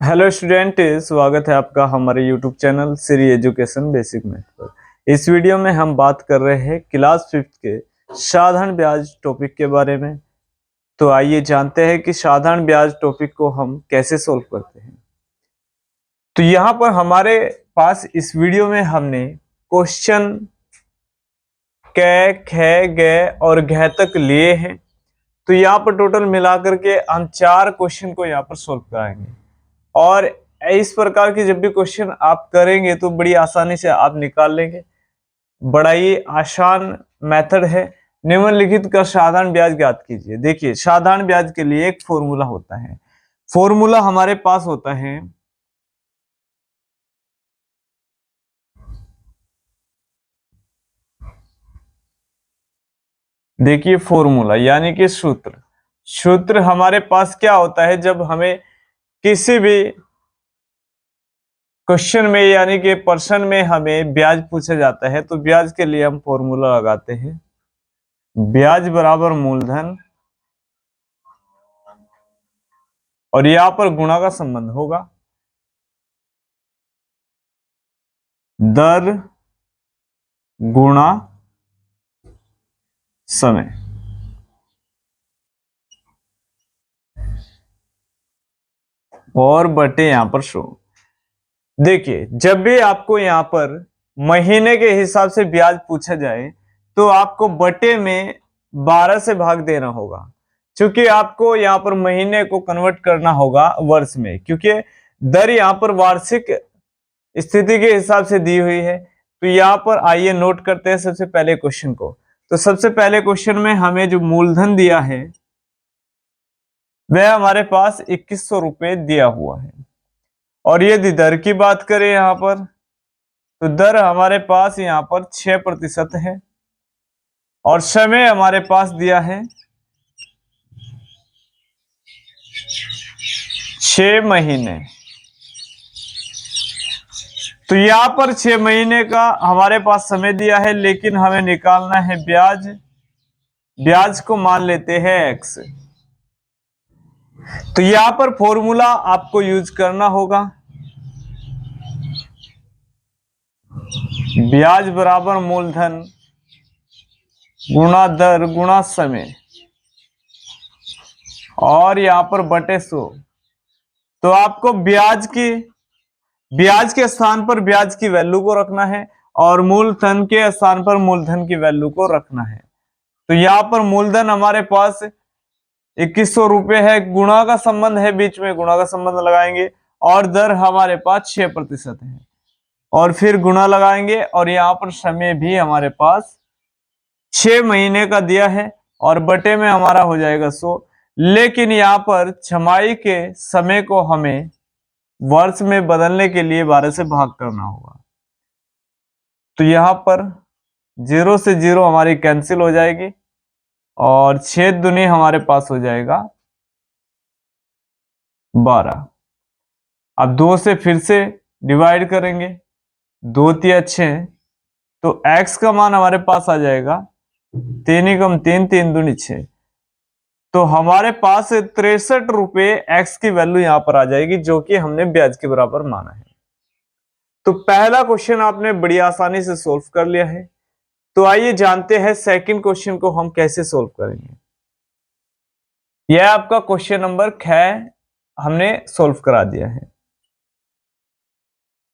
Hello student, स्वागत है आपका हमारे YouTube channel Shri education basic math पर। इस वीडियो में हम बात कर रहे हैं क्लास 5th के साधारण ब्याज टॉपिक के बारे में। तो आइए जानते हैं कि साधारण ब्याज टॉपिक को हम कैसे सोल्व करते हैं। तो यहाँ पर हमारे पास इस वीडियो में हमने क्वेश्चन क, ख, ग और घ तक लिए हैं। तो यहाँ पर टोटल मिलाकर के हम 4 क्वेश्चन को यहाँ पर सोल्व कराएंगे। और इस प्रकार के जब भी क्वेश्चन आप करेंगे तो बड़ी आसानी से आप निकाल लेंगे। बड़ा ही आसान मेथड है। निम्नलिखित का साधारण ब्याज ज्ञात कीजिए। देखिए, साधारण ब्याज के लिए एक फॉर्मूला होता है। फॉर्मूला हमारे पास होता है देखिए फॉर्मूला यानी कि सूत्र। सूत्र हमारे पास क्या होता है जब हमें किसी भी क्वेश्चन में यानी कि प्रश्न में हमें ब्याज पूछा जाता है तो ब्याज के लिए हम फॉर्मूला लगाते हैं। ब्याज बराबर मूलधन और यहां पर गुणा का संबंध होगा। दर गुणा समय। और बटे यहां पर 100। देखिए, जब भी आपको यहां पर महीने के हिसाब से ब्याज पूछा जाए तो आपको बटे में 12 से भाग देना होगा, क्योंकि आपको यहां पर महीने को कन्वर्ट करना होगा वर्ष में, क्योंकि दर यहां पर वार्षिक स्थिति के हिसाब से दी हुई है। तो यहां पर आइए नोट करते हैं सबसे पहले क्वेश्चन को। तो सबसे पहले क्वेश्चन में हमें जो मूलधन दिया है वह हमारे पास 2100 रुपए दिया हुआ है। और यदि दर की बात करें यहां पर, तो दर हमारे पास यहां पर 6% है और समय हमारे पास दिया है 6 महीने। तो यहां पर 6 महीने का हमारे पास समय दिया है, लेकिन हमें निकालना है ब्याज। ब्याज को मान लेते हैं x। तो यहां पर फॉर्मूला आपको यूज करना होगा। ब्याज बराबर मूलधन गुणा दर गुणा समय और यहां पर बटे 100। तो आपको ब्याज के स्थान पर ब्याज की वैल्यू को रखना है और मूलधन के स्थान पर मूलधन की वैल्यू को रखना है। तो यहां पर मूलधन हमारे पास 2100 रुपए है, गुणा का संबंध है, बीच में गुणा का संबंध लगाएंगे और दर हमारे पास 6% है और फिर गुणा लगाएंगे और यहां पर समय भी हमारे पास 6 महीने का दिया है और बटे में हमारा हो जाएगा 100। लेकिन यहां पर छमाही के समय को हमें वर्ष में बदलने के लिए 12 से भाग करना होगा। तो यहां पर 0 से 0 हमारी कैंसिल हो जाएगी और 6 दूनी हमारे पास हो जाएगा 12। अब 2 से फिर से डिवाइड करेंगे, 2 तिया 6, तो x का मान हमारे पास आ जाएगा 3 एकम 3, 3 दूनी 6। तो हमारे पास 63 रुपए x की वैल्यू यहां पर आ जाएगी, जो कि हमने ब्याज के बराबर माना है। तो पहला क्वेश्चन आपने बड़ी आसानी से सोल्व कर लिया है। तो आइए जानते हैं सेकंड क्वेश्चन को हम कैसे सोल्व करेंगे। यह आपका क्वेश्चन नंबर 6 हमने सोल्व करा दिया है।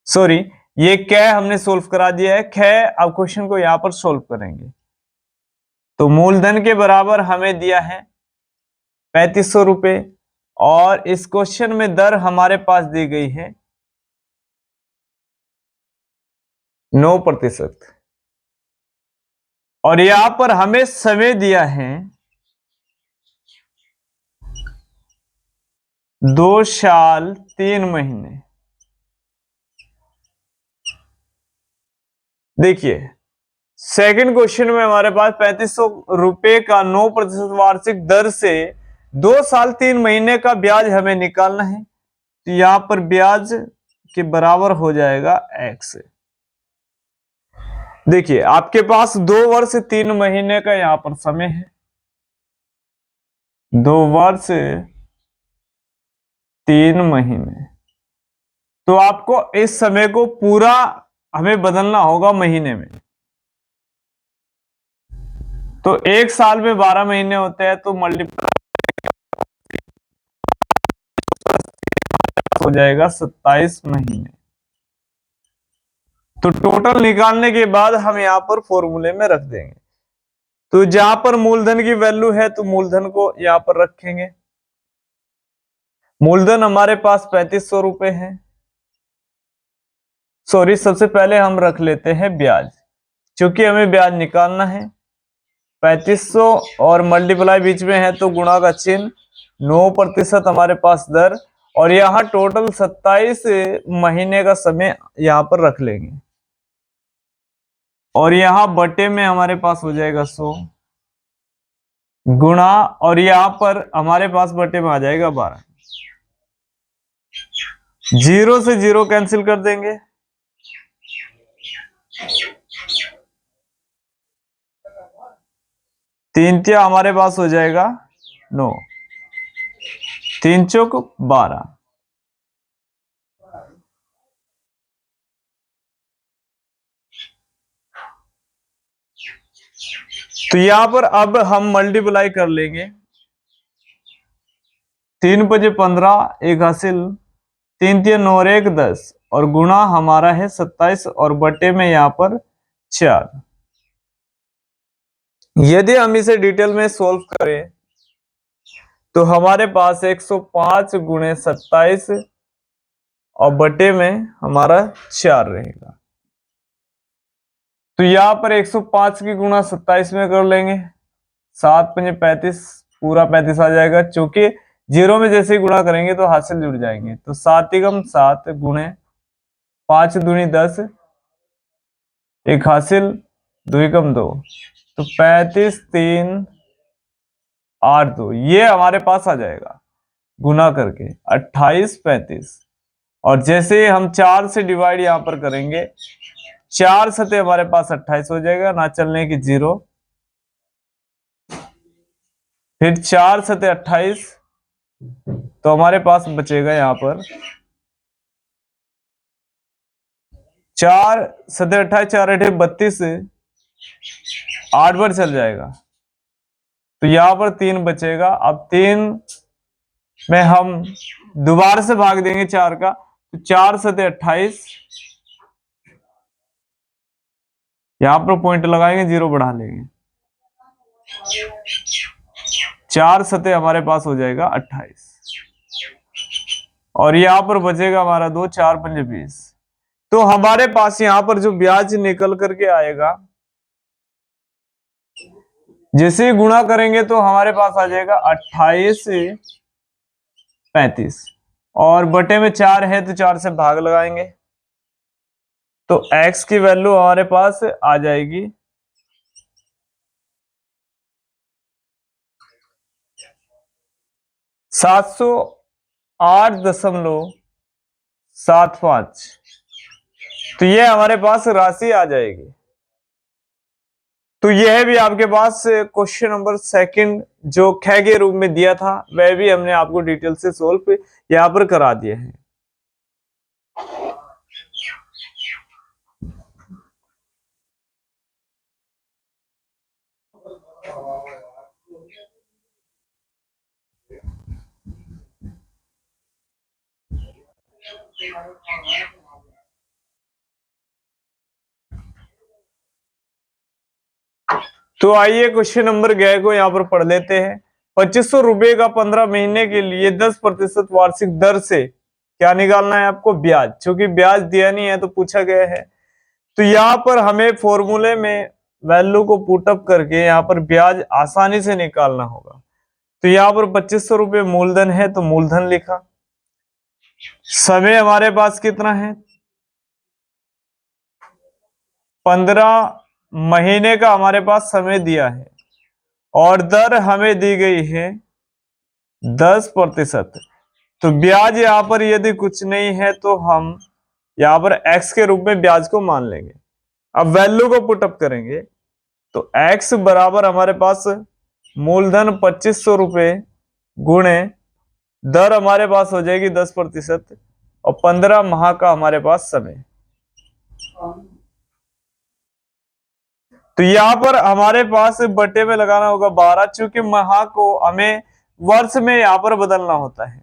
सॉरी, ये क्या हमने सोल्व करा दिया है, ख। अब क्वेश्चन को यहां पर सोल्व करेंगे। तो मूलधन के बराबर हमें दिया है 3500 रुपए और इस क्वेश्चन में दर हमारे पास दी गई है 9%। और यहां पर हमें समय दिया है 2 साल 3 महीने। देखिए, सेकंड क्वेश्चन में हमारे पास 3500 रुपए का 9% वार्षिक दर से 2 साल 3 महीने का ब्याज हमें निकालना है। तो यहां पर ब्याज के बराबर हो जाएगा x। देखिए, आपके पास 2 वर्ष 3 महीने का यहां पर समय है। 2 वर्ष 3 महीने तो आपको इस समय को पूरा हमें बदलना होगा महीने में। तो एक साल में 12 महीने होते हैं, तो मल्टीप्लाई हो जाएगा 27 महीने। तो टोटल निकालने के बाद हम यहां पर फॉर्मूले में रख देंगे। तो जहां पर मूलधन की वैल्यू है तो मूलधन को यहां पर रखेंगे। मूलधन हमारे पास 3500 रुपए है। सॉरी, सबसे पहले हम रख लेते हैं ब्याज, क्योंकि हमें ब्याज निकालना है। 3500 और मल्टीप्लाई बीच में है तो गुणा का चिन्ह, 9% हमारे पास दर, और यहां टोटल 27 महीने का समय यहां पर रख लेंगे। और यहां बटे में हमारे पास हो जाएगा 100 गुणा, और यहां पर हमारे पास बटे में आ जाएगा 12। 0 से 0 कैंसिल कर देंगे। तीन तिया हमारे पास हो जाएगा 9, 3 चौक 12। तो यहां पर अब हम मल्टीप्लाई कर लेंगे। 3 पचे 15, एक हासिल, 3 तिया 9 और 1 10, और गुणा हमारा है 27, और बटे में यहां पर 4। यदि हम इसे डिटेल में सोल्व करें तो हमारे पास 105 गुणे 27 और बटे में हमारा 4 रहेगा। तो यहां पर 105 की गुणा 27 में कर लेंगे। 7 पंजे 35, पूरा 35 आ जाएगा। क्योंकि 0 में जैसे ही गुणा करेंगे तो हासिल जुड़ जाएंगे। तो 7 एकम 7 गुणे 5 दूनी 10, एक हासिल, 2 एकम 2, तो 35 3 8 2, ये हमारे पास आ जाएगा गुना करके 28 35। और जैसे ही हम 4 से डिवाइड यहां पर करेंगे, 4 सते हमारे पास 28 हो जाएगा, ना चलने की 0, फिर 4 सते 28, तो हमारे पास बचेगा यहां पर 4 सते 28, 4 अठे 32, 8 बार चल जाएगा। तो यहां पर 3 बचेगा। अब 3 में हम दोबारा से भाग देंगे 4 का, तो 4 सते 28, यहां पर पॉइंट लगाएंगे, 0 बढ़ा लेंगे, 4 सते हमारे पास हो जाएगा 28, और यहां पर बचेगा हमारा 2, 4 पंजे 20। तो हमारे पास यहां पर जो ब्याज निकल करके आएगा, जैसे ही गुणा करेंगे तो हमारे पास आ जाएगा 28 35, और बटे में 4 है तो 4 से भाग लगाएंगे, तो x की वैल्यू हमारे पास आ जाएगी 708.75। तो ये हमारे पास राशि आ जाएगी। तो यह भी आपके पास क्वेश्चन नंबर सेकंड जो ख के रूप में दिया था, वह भी हमने आपको डिटेल से सोल्व यहां पर करा दिए हैं। तो आइए क्वेश्चन नंबर ग को यहां पर पढ़ लेते हैं। 2500 रुपए का 15 महीने के लिए 10% वार्षिक दर से क्या निकालना है आपको? ब्याज। क्योंकि ब्याज दिया नहीं है तो पूछा गया है। तो यहां पर हमें फॉर्मूले में वैल्यू को पुटअप करके यहां पर ब्याज आसानी से निकालना होगा। तो यहां पर 2500 रुपए मूलधन है तो मूलधन लिखा। समय हमारे पास कितना है? 15 महीने का हमारे पास समय दिया है, और दर हमें दी गई है 10%। तो ब्याज यहां पर यदि कुछ नहीं है तो हम यहां पर x के रूप में ब्याज को मान लेंगे। अब वैल्यू को पुटअप करेंगे तो x बराबर हमारे पास मूलधन 2500 रुपए गुणे दर हमारे पास हो जाएगी 10%, और 15 माह का हमारे पास समय। तो यहाँ पर हमारे पास बटे में लगाना होगा 12, चूंकि माह को हमें वर्ष में यहाँ पर बदलना होता है।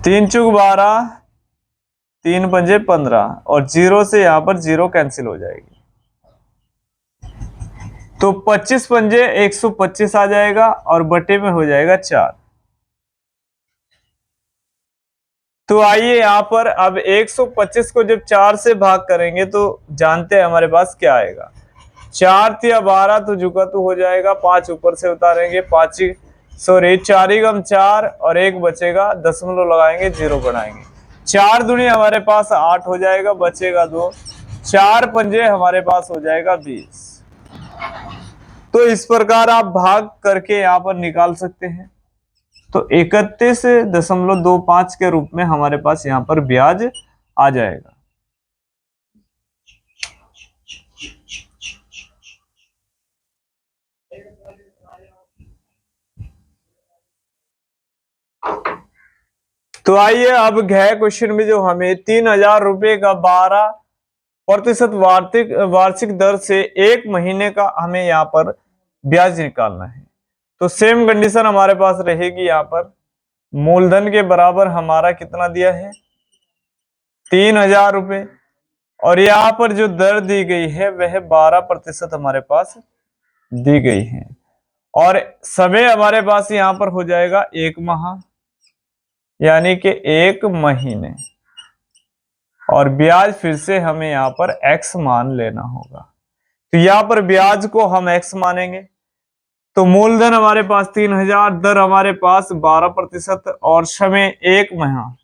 3 चूक 12, 3 पंजे 15 और 0 से यहाँ पर 0 कैंसिल हो जाएगी। तो 25 पंजे 125 आ जाएगा और बटे में हो जाएगा 4। तो आइए यहाँ पर अब 125 को जब 4 से भाग करेंगे तो जानते हैं हमारे पास क्या आएगा। 4 या 12 तो जुका तो हो जाएगा, 5 ऊपर से उतारेंगे, 4 ही गम 4 और 1 बचेगा, दशमलव लगाएंगे, 0 बढ़ाएंगे। 4 दूनी हमारे पास 8 हो जाएगा, बचेगा 2। 4 पंजे हमारे पास हो जाएगा 20। तो इस प्रकार आप भाग करके यहाँ पर निकाल सकते हैं। तो 31.25 के रूप में हमारे पास यहाँ पर ब्याज आ जाएगा। तो आइए अब गए क्वेश्चन में जो हमें 3000 रुपए का 12% वार्षिक दर से 1 महीने का हमें यहाँ पर ब्याज निकालना है। तो सेम कंडीशन हमारे पास रहेगी। यहाँ पर मूलधन के बराबर हमारा कितना दिया है, 3000 रुपए, और यहाँ पर जो दर दी गई है वह 12% हमारे पास दी गई है, और समय हमारे पास यहाँ पर हो जाएगा 1 माह, यानी कि 1 महीने, और ब्याज फिर से हमें यहाँ पर x मान लेना होगा। तो यहाँ पर ब्याज को हम x मानेंगे। तो मूलधन हमारे पास 3000, दर हमारे पास 12% और समय 1 महीना।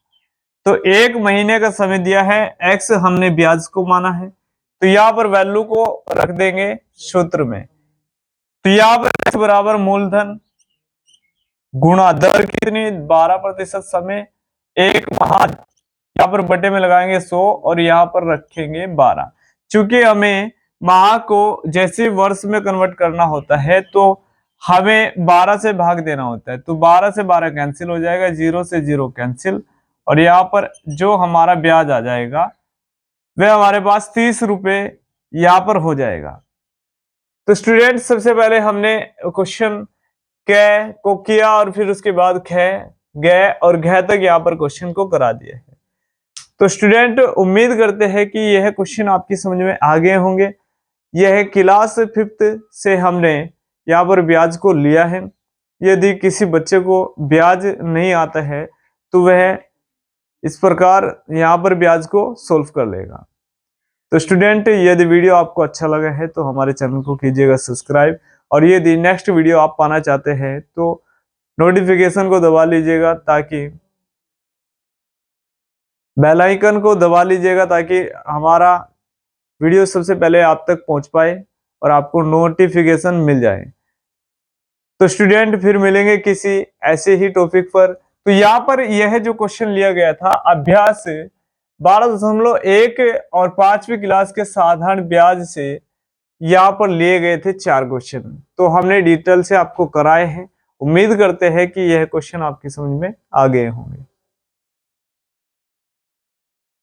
तो 1 महीने का समय दिया है, x हमने ब्याज को माना है, तो यहाँ पर वैल्यू को रख देंगे सूत्र में। तो यहाँ पर x बराबर मूलधन गुणा दर कितनी, 12%, समय 1 माह, यहाँ पर बटे में लगाएंगे 100 और यहाँ पर रखेंगे 12। चूंकि हमें माह को जैसे वर्ष में कन्वर्ट करना होता है तो हमें 12 से भाग देना होता है। तो 12 से 12 कैंसिल हो जाएगा, 0 से 0 कैंसिल, और यहाँ पर जो हमारा ब्याज आ जाएगा वह हमारे पास 30 रुपए यहाँ पर हो जाएगा। तो स्टूडेंट सबसे पहले हमने क्वेश्चन कै को किया और फिर उसके बाद खे गए और घ तक यहाँ पर क्वेश्चन को करा दिया है। तो स्टूडेंट उम्मीद करते हैं कि यह क्वेश्चन आपकी समझ में आ गए होंगे। यह क्लास 5th से हमने यहाँ पर ब्याज को लिया है। यदि किसी बच्चे को ब्याज नहीं आता है तो वह इस प्रकार यहाँ पर ब्याज को सोल्व कर लेगा। तो स्टूडेंट यदि वीडियो आपको अच्छा लगा है तो हमारे चैनल को कीजिएगा सब्सक्राइब, और यदि नेक्स्ट वीडियो आप पाना चाहते हैं तो नोटिफिकेशन को दबा लीजिएगा, ताकि बेल आइकन को दबा लीजिएगा ताकि हमारा वीडियो सबसे पहले आप तक पहुंच पाए और आपको नोटिफिकेशन मिल जाए। तो स्टूडेंट फिर मिलेंगे किसी ऐसे ही टॉपिक पर। तो यहाँ पर यह जो क्वेश्चन लिया गया था अभ्यास 12.1 और 5वीं क्लास के साधारण ब्याज से, यहाँ पर लिए गए थे 4 क्वेश्चन। तो हमने डिटेल से आपको कराए हैं। उम्मीद करते हैं कि यह क्वेश्चन आपकी समझ में आ गए होंगे।